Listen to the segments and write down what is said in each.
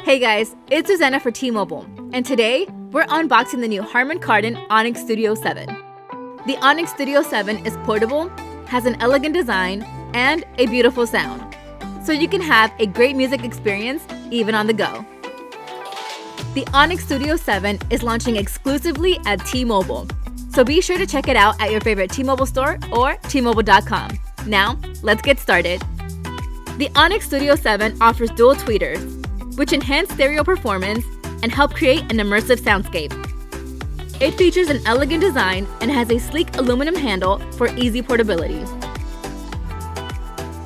Hey guys, it's Susanna for T-Mobile, and today we're unboxing the new Harman Kardon Onyx Studio 7. The Onyx Studio 7 is portable, has an elegant design, and a beautiful sound, so you can have a great music experience even on the go. The Onyx Studio 7 is launching exclusively at T-Mobile, so be sure to check it out at your favorite T-Mobile store or T-Mobile.com. Now, let's get started. The Onyx Studio 7 offers dual tweeters, which enhance stereo performance and help create an immersive soundscape. It features an elegant design and has a sleek aluminum handle for easy portability.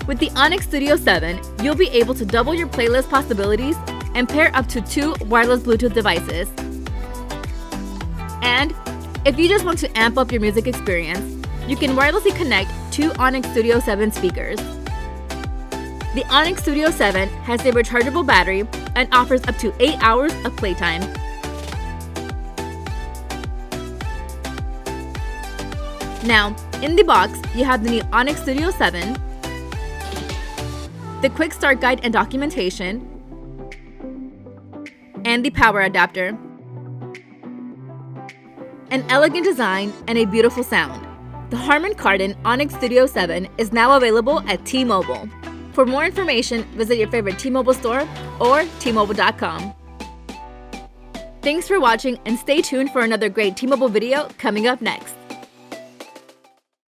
With the Onyx Studio 7, you'll be able to double your playlist possibilities and pair up to 2 wireless Bluetooth devices. And if you just want to amp up your music experience, you can wirelessly connect 2 Onyx Studio 7 speakers. The Onyx Studio 7 has a rechargeable battery and offers up to 8 hours of playtime. Now, in the box, you have the new Onyx Studio 7, the quick start guide and documentation, and the power adapter. An elegant design and a beautiful sound. The Harman Kardon Onyx Studio 7 is now available at T-Mobile. For more information, visit your favorite T-Mobile store or T-Mobile.com. Thanks for watching and stay tuned for another great T-Mobile video coming up next.